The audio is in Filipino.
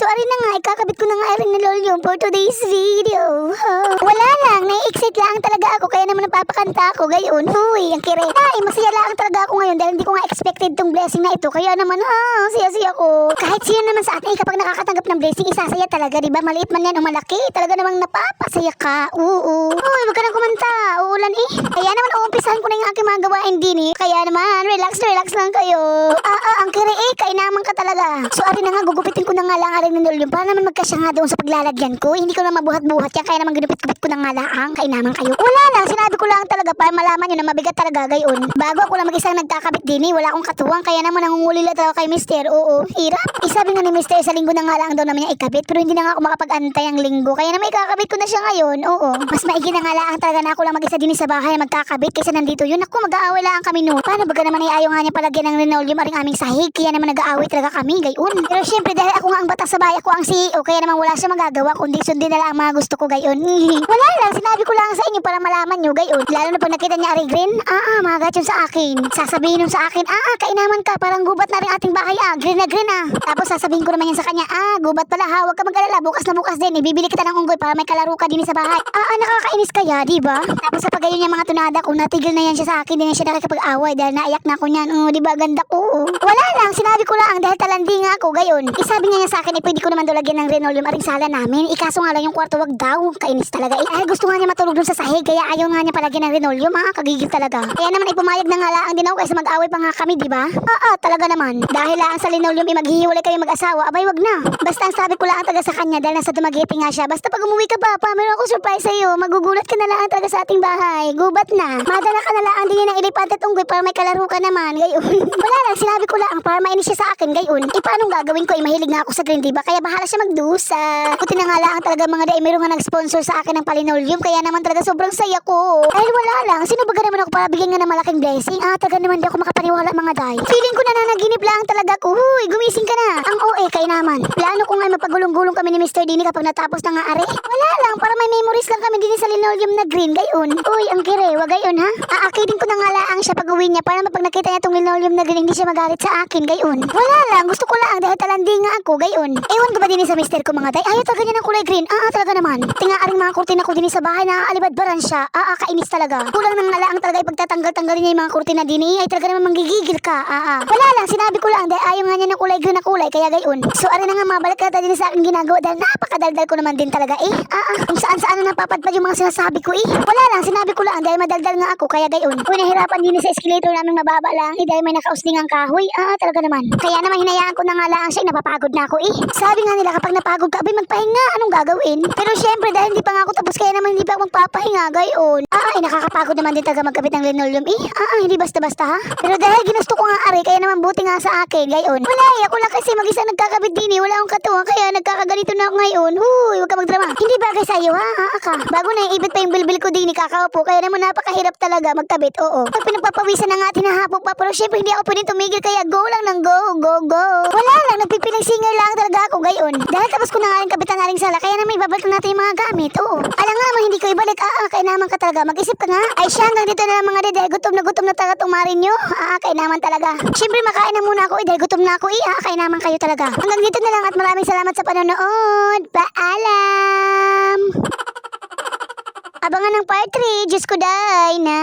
ari na nga, ikakabit ko na nga rin ng lol for today's video. Wala lang, nai-excite lang talaga ako kaya naman napapakanta ako gayon. Huy, ang kire. Ay, masaya lang talaga ako ngayon dahil hindi ko nga expected tong blessing na ito. Kaya naman, siya ko. Kahit sino naman sa atin, kapag nakakatanggap ng blessing, isasaya talaga, diba? Maliit man yan o malaki, talaga namang napapasaya ka. Oo. Uy, wag ka nang kumanta. Uulan eh. Kaya naman, uumpisahan ko na yung aking mga gawain din eh. Kaya naman, relax lang kayo. Ang kire eh, kainaman ka talaga. So, ari na nga, gugupitin ko na nga lang aring ng lol para naman magkasya nga doon sa paglalagyan ko. Hindi ko na mabuhat-buhat yan, kaya naman ginupit-gupit ko na nga lang. Kainaman kayo. Wala lang, sinabi ko lang talaga para malaman nyo na mabigat talaga gayon. Bago ako lang mag-isang nagkakabit din eh, wala akong katuwang, kaya naman nangungulila talaga kay mister. Oo, hirap. Isabi nga ni mister, sa linggo na nga lang daw naman niya ikabit, pero hindi na nga ako makapag-antay ang linggo, kaya naman ikakabit ko na siya ngayon. Oo, mas maigi na nga lang talaga na ako lang mag-isa din sa bahay magkakabit kaysa nandito yun. Ako, mag-aaway lang kami noon. Paano ba naman ay ayaw nga niya palagyan ng linoleum aring aming sahig, kaya naman nag-aaway talaga kami gayon. Pero syempre dahil ako nga ang batas sa bahay, ako ang CEO, kaya naman wala siya magagawa kundi sundin na lang ang mga gusto ko gayon. Wala lang, sinabi ko lang sa inyo para malaman nyo gayon. Lalo na pag nakita niya ari green, magat yun sa akin. Sasabihin nun sa akin, kainaman ka, parang gubat na rin ating bahay, green na green Tapos sasabihin ko naman yan sa kanya, gubat pala ha, huwag ka mag-alala, bukas na bukas din, ibibili kita ng unggoy para may kalaro ka din sa bahay. Nakakainis kaya, diba? Tapos sa pagayon niya mga tunada ko, natigil na yan siya sa akin, din na siya nakikipag-away dahil naiyak na ako niyan. Diba, ganda ko. Wala lang, sinabi ko lang dahil talandi nga ako gayon. Isabi niya sa akin, pwede ko naman daw lagyan ng linoleum aring sala namin. Ikaso nga lang yung kwarto, wag daw. Kainis talaga gusto nga niya matulog dun sa sahig, kaya ayaw nga niya palagyan ng linoleum, kagigil talaga. Kaya naman pumayag na nga lang din ako kaysa mag-away pa nga kami, diba? Talaga naman. Dahil lang sa linoleum maghihiwalay kayo mag-asawa, abay wag na. Basta ang sabi ko lang talaga sa kanya dahil nasa Dumaguete nga siya. Basta pag umuwi ka pa, meron ako surprise sa'yo. Magugulat ka na lang talaga sa ating bahay. Gubat na. Madala ka na lang din niya ng ilipad at unggoy para may kalaro ka naman. Gayon. Wala lang, sinabi ko lang para mainis siya sa akin. Gayon. Paanong gagawin ko? Mahilig na ako sa green, diba? Kaya bahala siya magdusa. Buti na nga lang talaga mga day, meron nga nag-sponsor sa akin ng palinolium. Kaya naman talaga sobrang saya ko. Dahil wala lang, sino ba naman ako para bigyan nga ng malaking blessing? Talaga naman di ako makapaniwala mga day. Feeling ko na nanaginip lang talaga ko. Huy, gumising ka na. Ang OA kay naman. Plano ko nga mapagulong-gulong kami ni Mr. Dini kapag natapos na nga are. Wala lang, para may memories lang kami din sa linoleum na green. Gayon. Uy, ang kire, wag gayon ha. Aakidin ko na nga lang siya pag uwi niya para pag nakita niya tong linoleum na green, hindi siya magalit sa akin. Gayon. Wala lang, gusto ko lang dahil talandi nga ako. Gayon. Ewan ko ba din sa mister ko mga day? Ayaw talaga niya ng kulay green. Talaga naman. Tinga-aring mga kurtina ko din sa bahay na alibadbaran siya. Kainis talaga. Kulang nang ngalaang talaga ipagtatanggal-tanggalin niya yung mga kurtina din ay talaga naman manggigigil ka. Wala lang, sinabi ko lang dahil ayaw nga niya ng kulay green na kulay kaya gayon. So ari na nga mabalik ka din sa akin ginagawa dahil napakadaldal ko naman din talaga kung saan-saan na napapadpad yung mga sinasabi ko Wala lang, sinabi ko lang dahil madaldal nga ako kaya gayon. Kung nahirapan din sa escalator namin mababa lang dahil may nakausling ang kahoy. Talaga naman. Kaya naman hinayaan ko na nga lang siya napapagod na ako Sabi nga nila kapag napagod ka, abay magpahinga, anong gagawin? Pero syempre dahil hindi pa nga ako tapos kaya naman hindi pa ako magpapahinga gayon. Nakakapagod naman din talaga magkabit ng linoleum hindi basta-basta ha. Pero dahil ginusto ko nga ari kaya naman buti nga sa akin gayon. Wala ako lang kasi mag-isa nagkakabit din wala akong katuwa kaya nagkakaganito na ako ngayon. Huy, wag ka magdrama. Hindi bagay sa'yo ha, bago na ibit pa yung bilbil ko din kakaupo kaya naman napakahirap talaga magkabit. Pag pinagpapawisan na nga tinahapok pa pero syempre hindi ako pwedeng tumigil kaya go lang ng go. Wala lang, nagpipiling singer lang talaga ako gayon. Dahil tapos ko na nga rin kabitan nga rin sala kaya naman ibabalik na natin yung mga gamit. Alam nga naman hindi ko ibalik. Kaya naman ka talaga. Mag-isip ka nga. Ay siya hanggang dito na lang mga dede. Gutom na talaga itong marin nyo. Kaya naman talaga. Syempre makain na muna ako dahil gutom na ako kaya naman kayo talaga. Hanggang dito na lang at maraming salamat sa panonood. Paalam! Abangan ng part 3. Diyos ko day na.